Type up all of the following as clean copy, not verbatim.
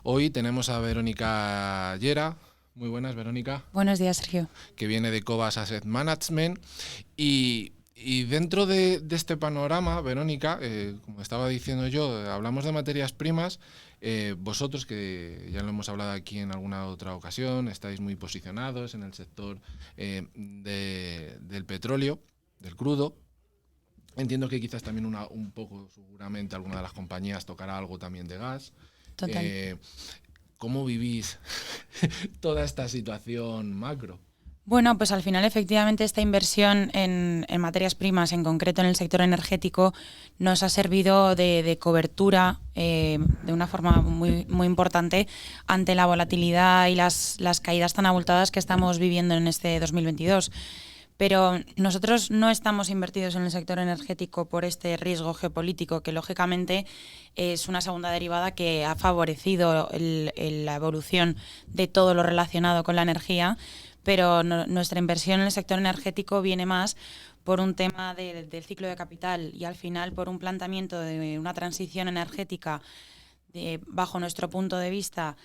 Hoy tenemos a Verónica Llera. Muy buenas, Verónica. Buenos días, Sergio. Que viene de Cobas Asset Management. Y dentro de este panorama, Verónica, como estaba diciendo yo, hablamos de materias primas. Vosotros, que ya lo hemos hablado aquí en alguna otra ocasión, estáis muy posicionados en el sector del petróleo, del crudo. Entiendo que quizás también un poco, seguramente, alguna de las compañías tocará algo también de gas. Total. ¿Cómo vivís toda esta situación macro? Bueno, pues al final efectivamente esta inversión en materias primas, en concreto en el sector energético, nos ha servido de cobertura de una forma muy importante ante la volatilidad y las caídas tan abultadas que estamos viviendo en este 2022. Pero nosotros no estamos invertidos en el sector energético por este riesgo geopolítico que lógicamente es una segunda derivada que ha favorecido la evolución de todo lo relacionado con la energía, pero nuestra inversión en el sector energético viene más por un tema del ciclo de capital y al final por un planteamiento de una transición energética bajo nuestro punto de vista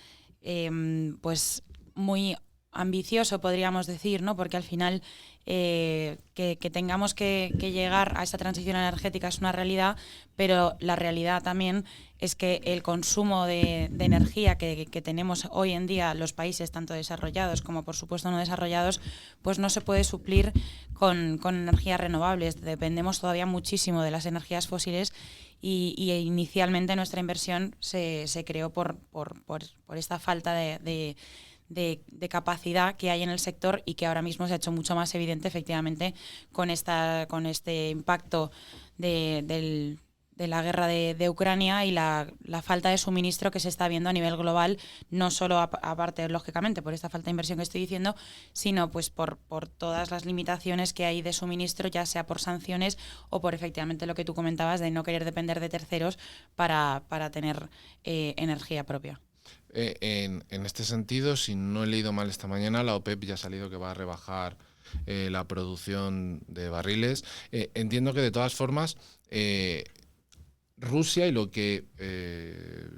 pues muy ambicioso, podríamos decir, ¿no? Porque al final que tengamos que llegar a esa transición energética es una realidad, pero la realidad también es que el consumo de energía que tenemos hoy en día los países, tanto desarrollados como por supuesto no desarrollados, pues no se puede suplir con energías renovables. Dependemos todavía muchísimo de las energías fósiles y inicialmente nuestra inversión se creó por esta falta de capacidad que hay en el sector y que ahora mismo se ha hecho mucho más evidente efectivamente con este impacto de la guerra de Ucrania y la falta de suministro que se está viendo a nivel global, no solo aparte, lógicamente, por esta falta de inversión que estoy diciendo, sino pues por todas las limitaciones que hay de suministro, ya sea por sanciones o por efectivamente lo que tú comentabas de no querer depender de terceros para tener energía propia. En este sentido, si no he leído mal esta mañana, la OPEP ya ha salido que va a rebajar la producción de barriles. Entiendo que de todas formas Rusia y lo que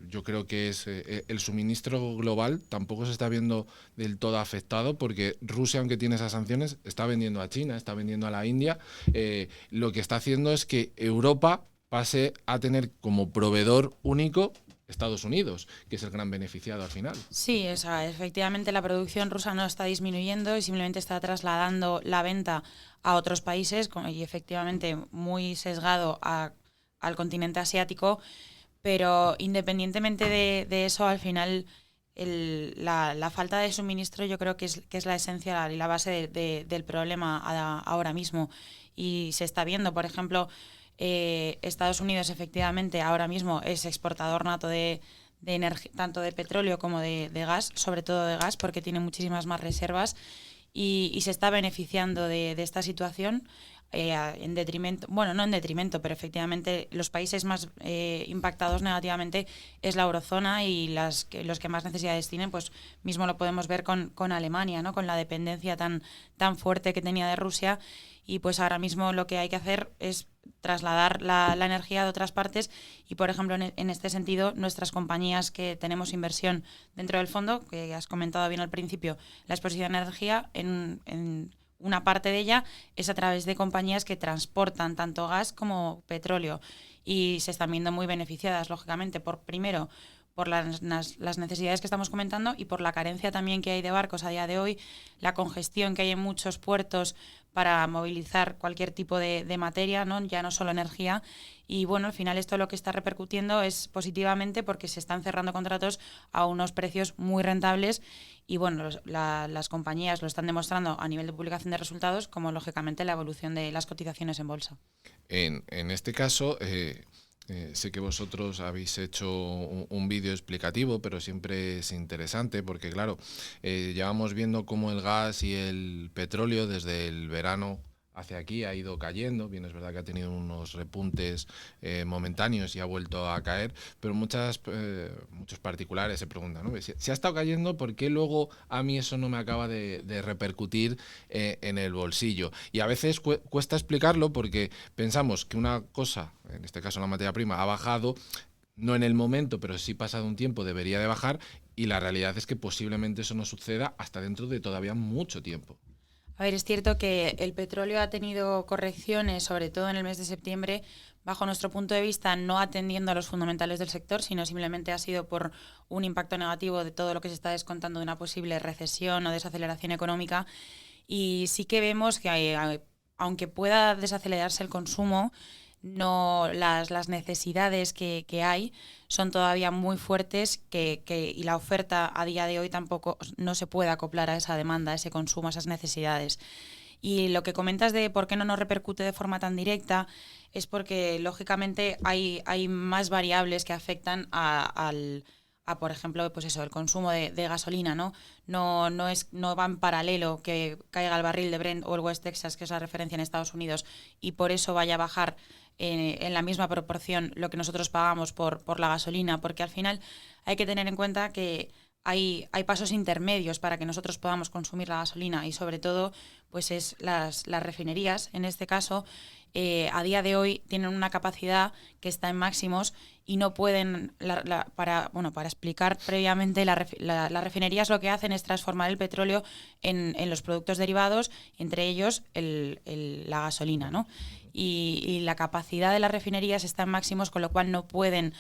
yo creo que es el suministro global tampoco se está viendo del todo afectado, porque Rusia, aunque tiene esas sanciones, está vendiendo a China, está vendiendo a la India. Lo que está haciendo es que Europa pase a tener como proveedor único Estados Unidos, que es el gran beneficiado al final. Sí, efectivamente la producción rusa no está disminuyendo y simplemente está trasladando la venta a otros países y efectivamente muy sesgado al continente asiático, pero independientemente de eso, al final la falta de suministro yo creo que es la esencia y la base del problema ahora mismo, y se está viendo, por ejemplo, Estados Unidos efectivamente ahora mismo es exportador nato de tanto de petróleo como de gas, sobre todo de gas, porque tiene muchísimas más reservas y se está beneficiando de esta situación en detrimento, bueno, no en detrimento, pero efectivamente los países más impactados negativamente es la eurozona y los que más necesidades tienen, pues mismo lo podemos ver con Alemania, ¿no? Con la dependencia tan fuerte que tenía de Rusia, y pues ahora mismo lo que hay que hacer es trasladar la energía de otras partes y, por ejemplo, en este sentido, nuestras compañías que tenemos inversión dentro del fondo, que has comentado bien al principio, la exposición a energía, en una parte de ella es a través de compañías que transportan tanto gas como petróleo y se están viendo muy beneficiadas, lógicamente, primero por las necesidades que estamos comentando y por la carencia también que hay de barcos a día de hoy, la congestión que hay en muchos puertos para movilizar cualquier tipo de materia, ¿no? Ya no solo energía. Y bueno, al final esto lo que está repercutiendo es positivamente porque se están cerrando contratos a unos precios muy rentables y bueno, las compañías lo están demostrando a nivel de publicación de resultados, como lógicamente la evolución de las cotizaciones en bolsa. En este caso, sé que vosotros habéis hecho un vídeo explicativo, pero siempre es interesante porque, claro, llevamos viendo cómo el gas y el petróleo desde el verano hacia aquí ha ido cayendo. Bien, es verdad que ha tenido unos repuntes momentáneos y ha vuelto a caer, pero muchos particulares se preguntan, ¿no? Si ha estado cayendo, ¿por qué luego a mí eso no me acaba de repercutir en el bolsillo? Y a veces cuesta explicarlo porque pensamos que una cosa, en este caso la materia prima, ha bajado, no en el momento, pero sí pasado un tiempo debería de bajar, y la realidad es que posiblemente eso no suceda hasta dentro de todavía mucho tiempo. A ver, es cierto que el petróleo ha tenido correcciones, sobre todo en el mes de septiembre, bajo nuestro punto de vista, no atendiendo a los fundamentales del sector, sino simplemente ha sido por un impacto negativo de todo lo que se está descontando de una posible recesión o desaceleración económica. Y sí que vemos que aunque pueda desacelerarse el consumo, no las necesidades que hay son todavía muy fuertes y la oferta a día de hoy tampoco no se puede acoplar a esa demanda, a ese consumo, a esas necesidades. Y lo que comentas de por qué no nos repercute de forma tan directa es porque, lógicamente, hay más variables que afectan por ejemplo, pues eso, el consumo de gasolina, ¿no? No va en paralelo que caiga el barril de Brent o el West Texas, que es la referencia en Estados Unidos, y por eso vaya a bajar en la misma proporción lo que nosotros pagamos por la gasolina, porque al final hay que tener en cuenta que hay pasos intermedios para que nosotros podamos consumir la gasolina, y sobre todo pues es las refinerías, en este caso, a día de hoy tienen una capacidad que está en máximos y no pueden, para explicar previamente, las refinerías lo que hacen es transformar el petróleo en los productos derivados, entre ellos la gasolina, ¿no? Y la capacidad de las refinerías está en máximos, con lo cual no pueden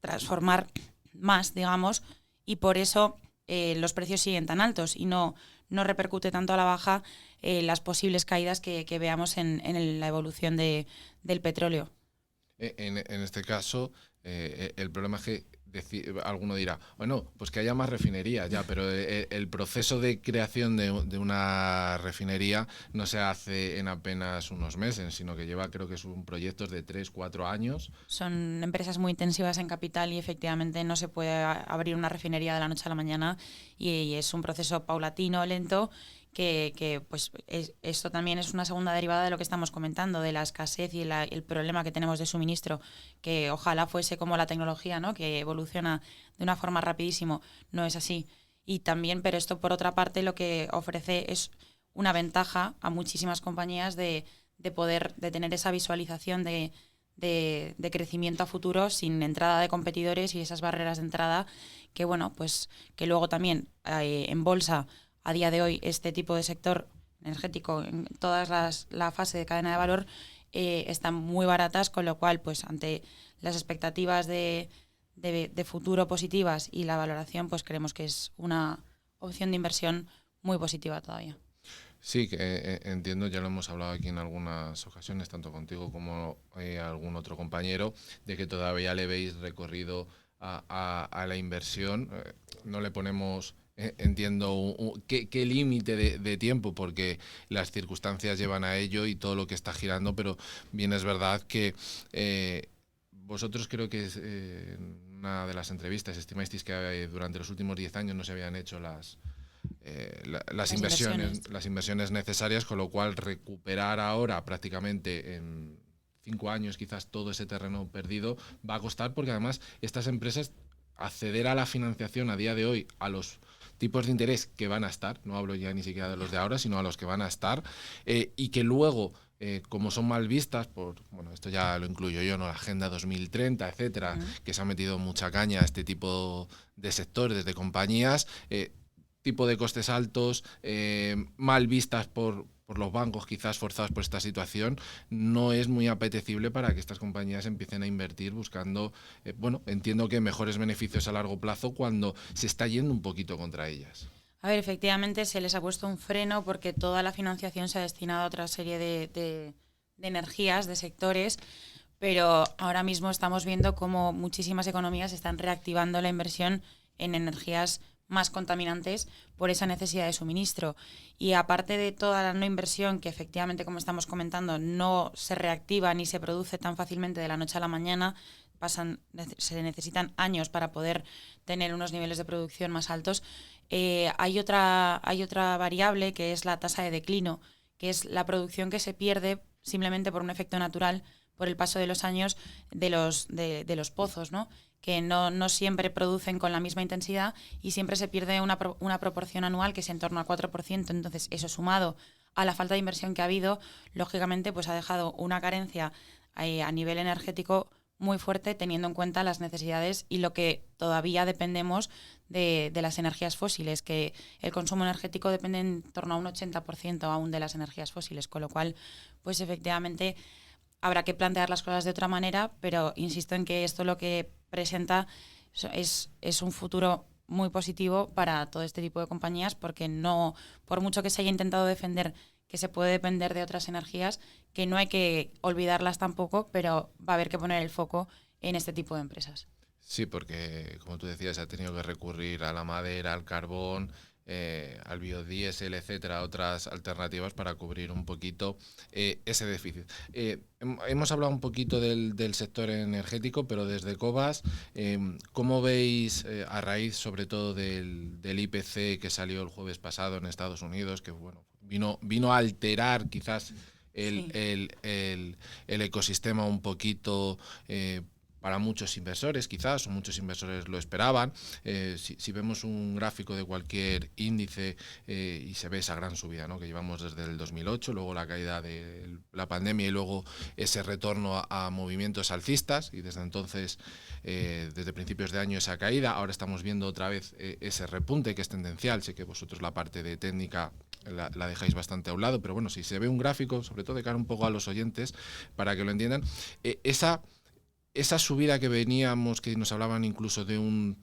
transformar más, digamos, y por eso los precios siguen tan altos y no repercute tanto a la baja las posibles caídas que veamos en la evolución del petróleo. En este caso, el problema es que alguno dirá, bueno, pues que haya más refinerías, ya, pero el proceso de creación de una refinería no se hace en apenas unos meses, sino que lleva, creo que son proyectos de 3-4 años. Son empresas muy intensivas en capital y efectivamente no se puede abrir una refinería de la noche a la mañana, y es un proceso paulatino, lento, que pues esto también es una segunda derivada de lo que estamos comentando, de la escasez y el problema que tenemos de suministro, que ojalá fuese como la tecnología, ¿no?, que evoluciona de una forma rapidísimo. No es así. Y también, pero esto por otra parte lo que ofrece es una ventaja a muchísimas compañías de tener esa visualización de crecimiento a futuro sin entrada de competidores y esas barreras de entrada que, bueno, pues que luego también en bolsa a día de hoy este tipo de sector energético en todas la fase de cadena de valor están muy baratas, con lo cual pues ante las expectativas de futuro positivas y la valoración, pues creemos que es una opción de inversión muy positiva todavía. Sí, que entiendo, ya lo hemos hablado aquí en algunas ocasiones, tanto contigo como algún otro compañero, de que todavía le veis recorrido a la inversión. No le ponemos, entiendo, qué límite de tiempo, porque las circunstancias llevan a ello y todo lo que está girando, pero bien es verdad que vosotros, creo que en una de las entrevistas estimasteis que durante los últimos 10 años no se habían hecho las inversiones necesarias, con lo cual recuperar ahora prácticamente en 5 años quizás todo ese terreno perdido va a costar, porque además estas empresas, acceder a la financiación a día de hoy a los tipos de interés que van a estar, no hablo ya ni siquiera de los de ahora, sino a los que van a estar, y que luego como son mal vistas bueno, esto ya lo incluyo yo, ¿no?, la Agenda 2030, etcétera, que se ha metido mucha caña a este tipo de sectores, de compañías, tipo de costes altos, mal vistas por los bancos, quizás forzados por esta situación, no es muy apetecible para que estas compañías empiecen a invertir buscando, entiendo que mejores beneficios a largo plazo cuando se está yendo un poquito contra ellas. A ver, efectivamente se les ha puesto un freno porque toda la financiación se ha destinado a otra serie de energías, de sectores, pero ahora mismo estamos viendo cómo muchísimas economías están reactivando la inversión en energías más contaminantes por esa necesidad de suministro. Y aparte de toda la no inversión, que efectivamente, como estamos comentando, no se reactiva ni se produce tan fácilmente de la noche a la mañana, se necesitan años para poder tener unos niveles de producción más altos. Hay otra variable, que es la tasa de declino, que es la producción que se pierde simplemente por un efecto natural por el paso de los años de los pozos, ¿no?, que no siempre producen con la misma intensidad y siempre se pierde una proporción anual que es en torno al 4%. Entonces, eso sumado a la falta de inversión que ha habido, lógicamente pues ha dejado una carencia a nivel energético muy fuerte teniendo en cuenta las necesidades y lo que todavía dependemos de las energías fósiles, que el consumo energético depende en torno a un 80% aún de las energías fósiles, con lo cual, pues efectivamente habrá que plantear las cosas de otra manera, pero insisto en que esto lo que presenta es un futuro muy positivo para todo este tipo de compañías, porque no, por mucho que se haya intentado defender que se puede depender de otras energías, que no hay que olvidarlas tampoco, pero va a haber que poner el foco en este tipo de empresas. Sí, porque como tú decías, se ha tenido que recurrir a la madera, al carbón, al biodiesel, etcétera, otras alternativas para cubrir un poquito ese déficit. Hemos hablado un poquito del sector energético, pero desde Cobas, ¿cómo veis, a raíz sobre todo del IPC que salió el jueves pasado en Estados Unidos, que bueno, vino a alterar quizás Sí. el ecosistema un poquito, para muchos inversores quizás, o muchos inversores lo esperaban? Si vemos un gráfico de cualquier índice, y se ve esa gran subida, ¿no?, que llevamos desde el 2008, luego la caída de la pandemia y luego ese retorno a movimientos alcistas, y desde entonces, desde principios de año, esa caída. Ahora estamos viendo otra vez ese repunte que es tendencial. Sé que vosotros la parte de técnica la dejáis bastante a un lado, pero bueno, si se ve un gráfico, sobre todo de cara un poco a los oyentes, para que lo entiendan, esa subida que veníamos, que nos hablaban incluso de un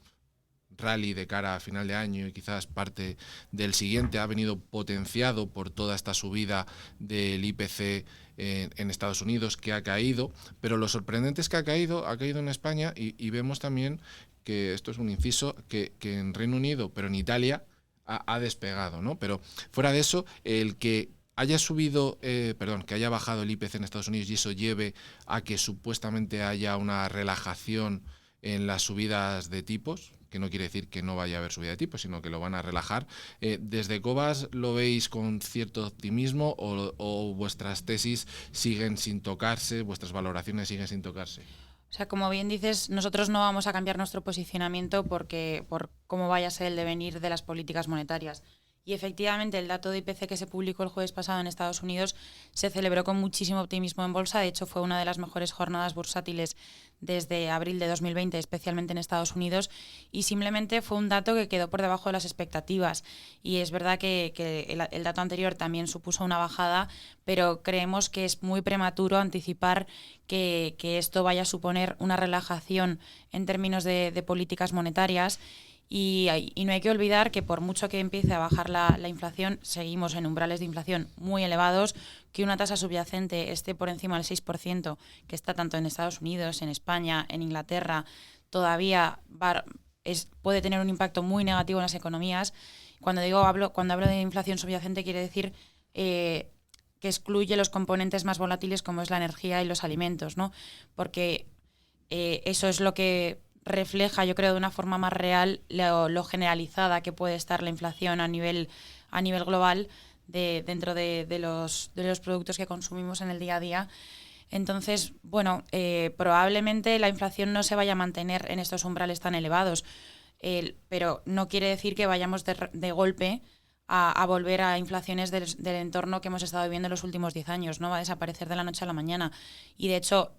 rally de cara a final de año y quizás parte del siguiente, ha venido potenciado por toda esta subida del IPC en Estados Unidos, que ha caído, pero lo sorprendente es que ha caído en España, y vemos también que esto es un inciso, que en Reino Unido, pero en Italia, ha despegado, ¿no? Pero fuera de eso, el que haya subido, que haya bajado el IPC en Estados Unidos y eso lleve a que supuestamente haya una relajación en las subidas de tipos, que no quiere decir que no vaya a haber subida de tipos, sino que lo van a relajar. ¿Desde Cobas lo veis con cierto optimismo o vuestras tesis siguen sin tocarse, vuestras valoraciones siguen sin tocarse? O sea, como bien dices, nosotros no vamos a cambiar nuestro posicionamiento por cómo vaya a ser el devenir de las políticas monetarias. Y efectivamente, el dato de IPC que se publicó el jueves pasado en Estados Unidos se celebró con muchísimo optimismo en bolsa. De hecho, fue una de las mejores jornadas bursátiles desde abril de 2020, especialmente en Estados Unidos. Y simplemente fue un dato que quedó por debajo de las expectativas. Y es verdad que el dato anterior también supuso una bajada, pero creemos que es muy prematuro anticipar que esto vaya a suponer una relajación en términos de políticas monetarias. Y no hay que olvidar que por mucho que empiece a bajar la inflación, seguimos en umbrales de inflación muy elevados, que una tasa subyacente esté por encima del 6%, que está tanto en Estados Unidos, en España, en Inglaterra, todavía puede tener un impacto muy negativo en las economías. Cuando hablo de inflación subyacente, quiere decir que excluye los componentes más volátiles como es la energía y los alimentos, ¿no? Porque eso es lo que refleja, yo creo, de una forma más real lo generalizada que puede estar la inflación a nivel global dentro de los productos que consumimos en el día a día. Entonces, bueno, probablemente la inflación no se vaya a mantener en estos umbrales tan elevados, pero no quiere decir que vayamos de golpe a volver a inflaciones del entorno que hemos estado viviendo en los últimos 10 años. No va a desaparecer de la noche a la mañana. Y de hecho,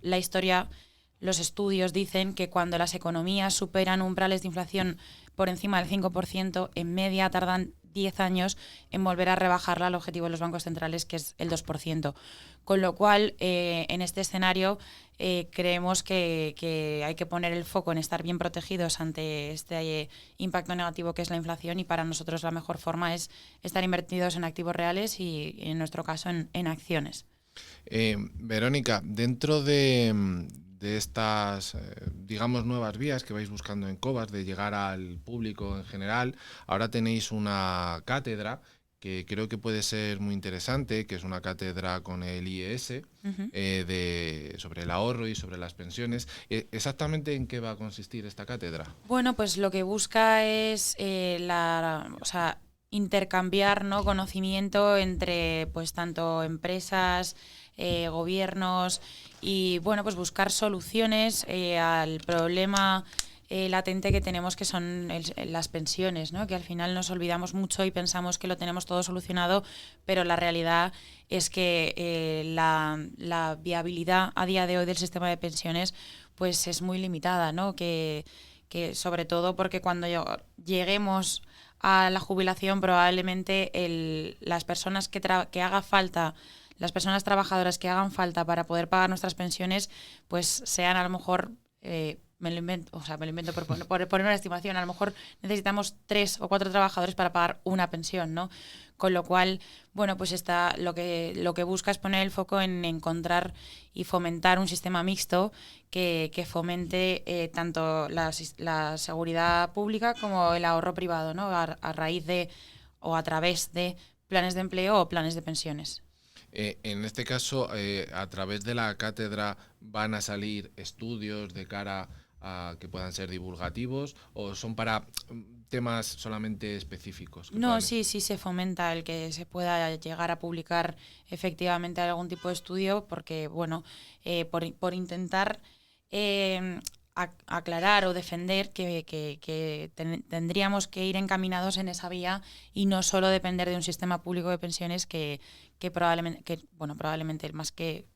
los estudios dicen que cuando las economías superan umbrales de inflación por encima del 5%, en media tardan 10 años en volver a rebajarla al objetivo de los bancos centrales, que es el 2%. Con lo cual, en este escenario, creemos que hay que poner el foco en estar bien protegidos ante este impacto negativo que es la inflación, y para nosotros la mejor forma es estar invertidos en activos reales y, en nuestro caso, en acciones. Verónica, dentro de estas, digamos, nuevas vías que vais buscando en Cobas de llegar al público en general, ahora tenéis una cátedra que creo que puede ser muy interesante, que es una cátedra con el IES, sobre el ahorro y sobre las pensiones. ¿Exactamente en qué va a consistir esta cátedra? Bueno, pues lo que busca es intercambiar, ¿no?, conocimiento entre pues tanto empresas, gobiernos, y bueno, pues buscar soluciones al problema latente que tenemos, que son las pensiones, ¿no? Que al final nos olvidamos mucho y pensamos que lo tenemos todo solucionado, pero la realidad es que la viabilidad a día de hoy del sistema de pensiones pues es muy limitada, ¿no? Que sobre todo porque cuando lleguemos a la jubilación probablemente las personas que haga falta, las personas trabajadoras que hagan falta para poder pagar nuestras pensiones, pues sean a lo mejor, me lo invento por poner una estimación, a lo mejor necesitamos 3 o 4 trabajadores para pagar una pensión, ¿no? Con lo cual, bueno, pues lo que busca es poner el foco en encontrar y fomentar un sistema mixto que fomente tanto la seguridad pública como el ahorro privado, ¿no? A raíz de o a través de planes de empleo o planes de pensiones. En este caso, a través de la cátedra van a salir estudios de cara a que puedan ser divulgativos, o son para temas solamente específicos. No, sí se fomenta el que se pueda llegar a publicar efectivamente algún tipo de estudio, porque bueno, por intentar aclarar o defender que tendríamos que ir encaminados en esa vía y no solo depender de un sistema público de pensiones que probablemente más que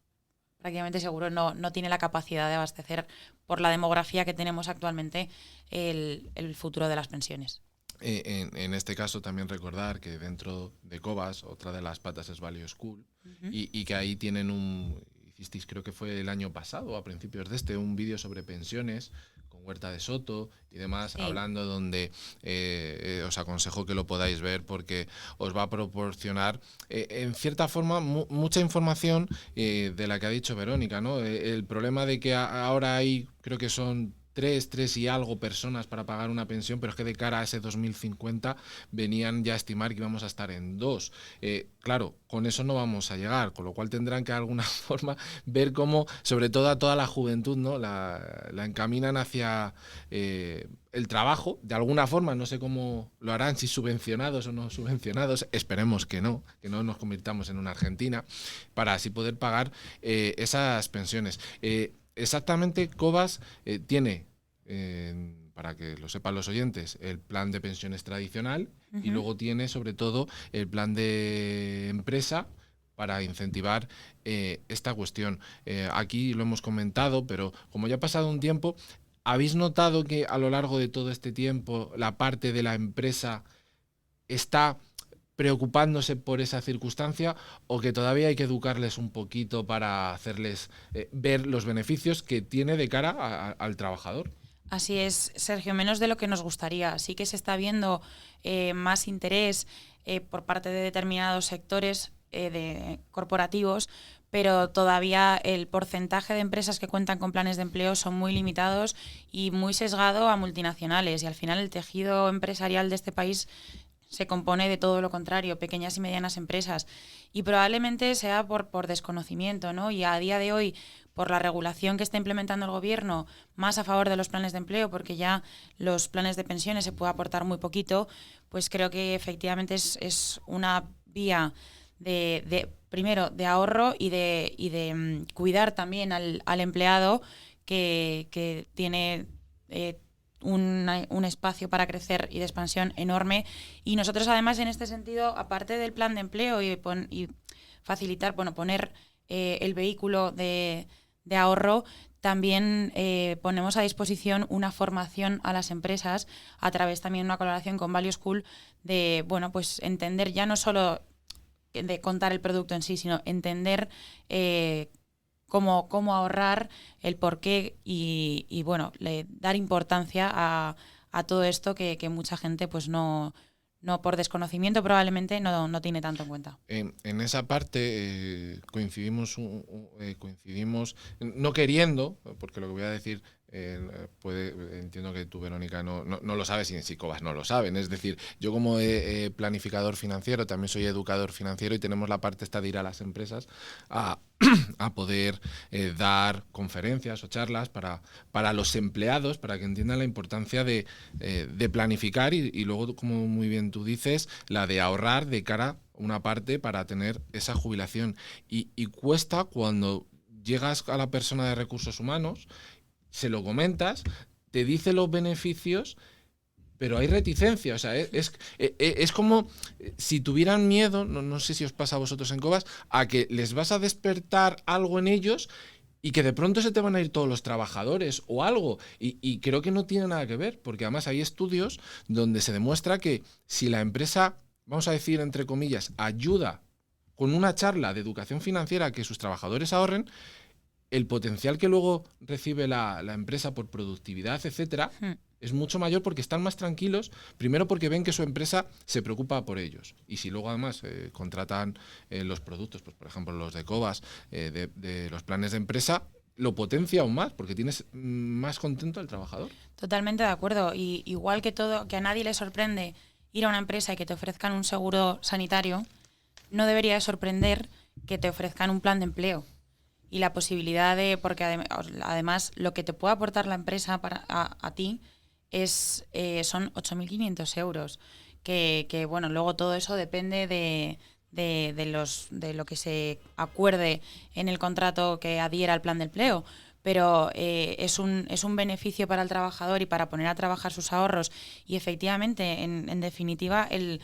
prácticamente seguro no tiene la capacidad de abastecer por la demografía que tenemos actualmente el futuro de las pensiones. En este caso también recordar que dentro de Cobas otra de las patas es Value School, y que ahí tienen hicisteis, creo que fue el año pasado, a principios de un vídeo sobre pensiones con Huerta de Soto y demás, sí, hablando, donde os aconsejo que lo podáis ver porque os va a proporcionar en cierta forma mucha información de la que ha dicho Verónica, ¿no? El problema de que ahora hay, creo que son tres y algo personas para pagar una pensión, pero es que de cara a ese 2050 venían ya a estimar que íbamos a estar en 2. Claro, con eso no vamos a llegar, con lo cual tendrán que de alguna forma ver cómo, sobre todo a toda la juventud, ¿no? la encaminan hacia el trabajo, de alguna forma, no sé cómo lo harán, si subvencionados o no subvencionados, esperemos que no nos convirtamos en una Argentina, para así poder pagar esas pensiones. Exactamente, Cobas tiene, para que lo sepan los oyentes, el plan de pensiones tradicional, y luego tiene sobre todo el plan de empresa para incentivar esta cuestión. Aquí lo hemos comentado, pero como ya ha pasado un tiempo, ¿habéis notado que a lo largo de todo este tiempo la parte de la empresa está preocupándose por esa circunstancia, o que todavía hay que educarles un poquito para hacerles ver los beneficios que tiene de cara al trabajador? Así es, Sergio, menos de lo que nos gustaría. Sí que se está viendo más interés por parte de determinados sectores corporativos, pero todavía el porcentaje de empresas que cuentan con planes de empleo son muy limitados y muy sesgado a multinacionales, y al final el tejido empresarial de este país se compone de todo lo contrario, pequeñas y medianas empresas, y probablemente sea por desconocimiento, ¿no? Y a día de hoy, por la regulación que está implementando el gobierno más a favor de los planes de empleo, porque ya los planes de pensiones se puede aportar muy poquito, pues creo que efectivamente es una vía primero de ahorro y de cuidar también al empleado que tiene un espacio para crecer y de expansión enorme. Y nosotros además en este sentido, aparte del plan de empleo y facilitar, poner el vehículo de ahorro, también ponemos a disposición una formación a las empresas a través también de una colaboración con Value School de, pues entender ya no solo de contar el producto en sí, sino entender cómo ahorrar, el porqué y dar importancia a todo esto que mucha gente pues no por desconocimiento probablemente no tiene tanto en cuenta. En esa parte coincidimos, no queriendo, porque lo que voy a decir entiendo que tú, Verónica, no lo sabes, y en Cobas no lo saben. Es decir, yo como planificador financiero también soy educador financiero, y tenemos la parte esta de ir a las empresas a poder dar conferencias o charlas para los empleados, para que entiendan la importancia de planificar y luego, como muy bien tú dices, la de ahorrar de cara una parte para tener esa jubilación. Y cuesta cuando llegas a la persona de recursos humanos, se lo comentas, te dice los beneficios, pero hay reticencia. O sea, es como si tuvieran miedo, no sé si os pasa a vosotros en Cobas, a que les vas a despertar algo en ellos y que de pronto se te van a ir todos los trabajadores o algo. Y creo que no tiene nada que ver, porque además hay estudios donde se demuestra que si la empresa, vamos a decir entre comillas, ayuda con una charla de educación financiera a que sus trabajadores ahorren, el potencial que luego recibe la empresa por productividad, etcétera, es mucho mayor porque están más tranquilos, primero porque ven que su empresa se preocupa por ellos. Y si luego además contratan los productos, pues por ejemplo los de Cobas, de los planes de empresa, lo potencia aún más porque tienes más contento al trabajador. Totalmente de acuerdo. Y igual que que a nadie le sorprende ir a una empresa y que te ofrezcan un seguro sanitario, no debería de sorprender que te ofrezcan un plan de empleo. Y la posibilidad porque además lo que te puede aportar la empresa a ti son 8.500 euros, que bueno, luego todo eso depende de lo que se acuerde en el contrato que adhiera al plan de empleo, pero es un beneficio para el trabajador y para poner a trabajar sus ahorros y efectivamente, en definitiva, el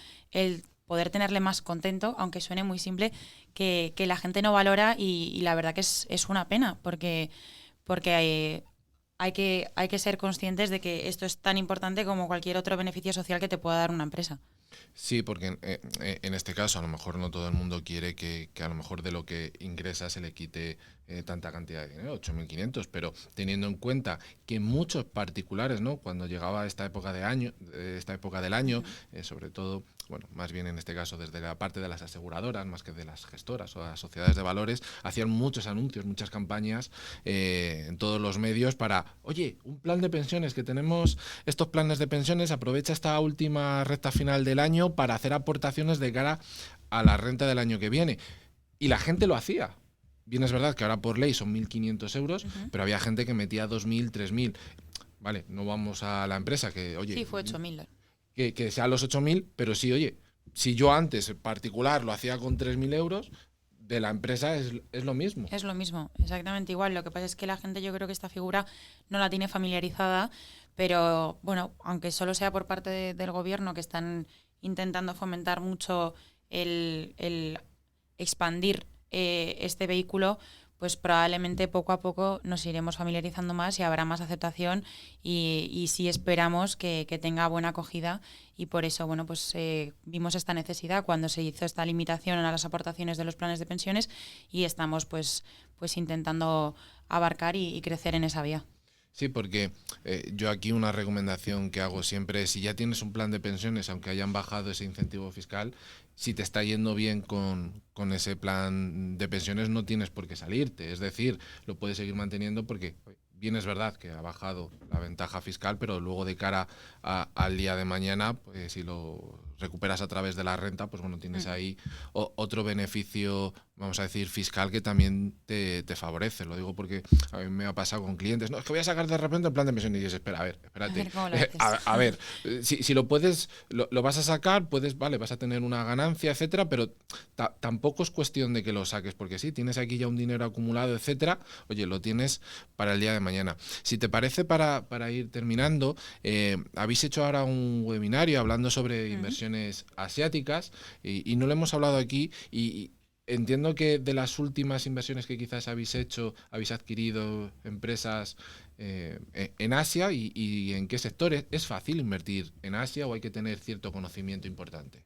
poder tenerle más contento, aunque suene muy simple, que la gente no valora y la verdad que es una pena, porque hay que ser conscientes de que esto es tan importante como cualquier otro beneficio social que te pueda dar una empresa. Sí, porque en este caso a lo mejor no todo el mundo quiere que a lo mejor de lo que ingresa se le quite tanta cantidad de dinero, 8.500, pero teniendo en cuenta que muchos particulares, ¿no? Cuando llegaba esta época del año, sobre todo, bueno, más bien en este caso desde la parte de las aseguradoras, más que de las gestoras o las sociedades de valores, hacían muchos anuncios, muchas campañas en todos los medios para, oye, un plan de pensiones, que tenemos estos planes de pensiones, aprovecha esta última recta final del año para hacer aportaciones de cara a la renta del año que viene. Y la gente lo hacía. Bien, es verdad que ahora por ley son 1.500 euros, pero había gente que metía 2.000, 3.000. Vale, no vamos a la empresa que, oye... Sí, fue 8.000. Que sea los 8.000, pero sí, oye, si yo antes en particular lo hacía con 3.000 euros, de la empresa es lo mismo. Es lo mismo, exactamente igual. Lo que pasa es que la gente, yo creo que esta figura no la tiene familiarizada, pero bueno, aunque solo sea por parte del gobierno, que están intentando fomentar mucho el expandir este vehículo, pues probablemente poco a poco nos iremos familiarizando más y habrá más aceptación y sí esperamos que tenga buena acogida y por eso bueno pues vimos esta necesidad cuando se hizo esta limitación a las aportaciones de los planes de pensiones y estamos pues intentando abarcar y crecer en esa vía. Sí, porque yo aquí una recomendación que hago siempre es, si ya tienes un plan de pensiones, aunque hayan bajado ese incentivo fiscal, si te está yendo bien con ese plan de pensiones no tienes por qué salirte. Es decir, lo puedes seguir manteniendo porque bien es verdad que ha bajado la ventaja fiscal, pero luego de cara al día de mañana, pues si lo recuperas a través de la renta, pues bueno, tienes ahí otro beneficio, vamos a decir, fiscal que también te favorece. Lo digo porque a mí me ha pasado con clientes. No, es que voy a sacar de repente el plan de pensiones y dices, espérate. A ver, si lo puedes, lo vas a sacar, vale, vas a tener una ganancia, etcétera, pero tampoco es cuestión de que lo saques porque sí, tienes aquí ya un dinero acumulado, etcétera. Oye, lo tienes para el día de mañana. Si te parece, para ir terminando, habéis hecho ahora un webinario hablando sobre inversiones asiáticas y no lo hemos hablado aquí y entiendo que de las últimas inversiones que quizás habéis hecho, habéis adquirido empresas en Asia y en qué sectores. ¿Es fácil invertir en Asia o hay que tener cierto conocimiento importante?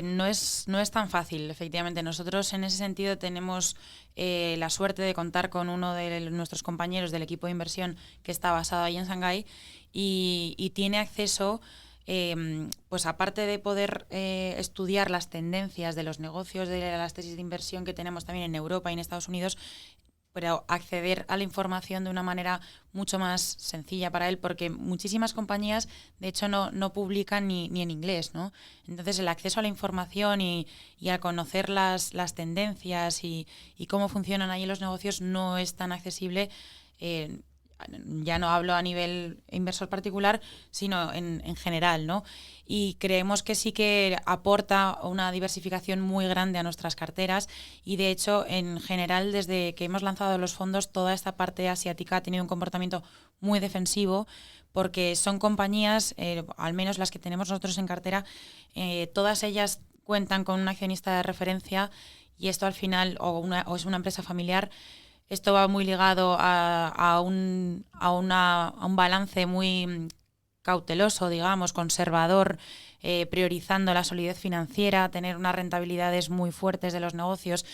No es tan fácil, efectivamente. Nosotros en ese sentido tenemos la suerte de contar con uno de nuestros compañeros del equipo de inversión que está basado ahí en Shanghái y tiene acceso, pues aparte de poder estudiar las tendencias de los negocios, de las tesis de inversión que tenemos también en Europa y en Estados Unidos, pero acceder a la información de una manera mucho más sencilla para él, porque muchísimas compañías, de hecho, no publican ni en inglés, ¿no? Entonces, el acceso a la información y a conocer las tendencias y cómo funcionan ahí los negocios no es tan accesible. Ya no hablo a nivel inversor particular, sino en general, ¿no? Y creemos que sí que aporta una diversificación muy grande a nuestras carteras y de hecho en general desde que hemos lanzado los fondos toda esta parte asiática ha tenido un comportamiento muy defensivo porque son compañías, al menos las que tenemos nosotros en cartera, todas ellas cuentan con un accionista de referencia y esto al final o es una empresa familiar. Esto va muy ligado a un balance muy cauteloso, digamos, conservador, priorizando la solidez financiera, tener unas rentabilidades muy fuertes de los negocios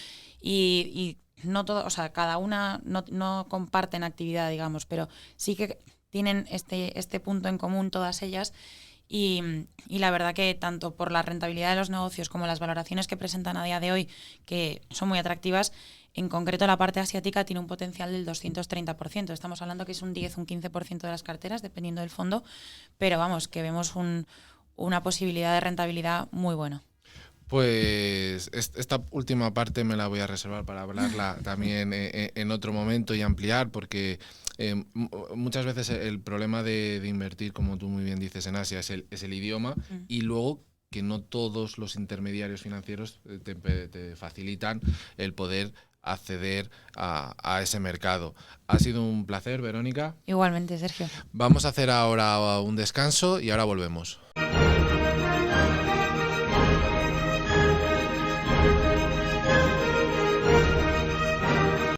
y no todo, o sea, cada una no comparten actividad, digamos, pero sí que tienen este punto en común todas ellas. Y la verdad que tanto por la rentabilidad de los negocios como las valoraciones que presentan a día de hoy, que son muy atractivas, en concreto la parte asiática tiene un potencial del 230%. Estamos hablando que es un 10, un 15% de las carteras, dependiendo del fondo, pero vamos, que vemos una posibilidad de rentabilidad muy buena. Pues esta última parte me la voy a reservar para hablarla también en otro momento y ampliar, porque muchas veces el problema de invertir, como tú muy bien dices, en Asia es el idioma, y luego que no todos los intermediarios financieros te facilitan el poder acceder a ese mercado. Ha sido un placer, Verónica. Igualmente, Sergio. Vamos a hacer ahora un descanso y ahora volvemos.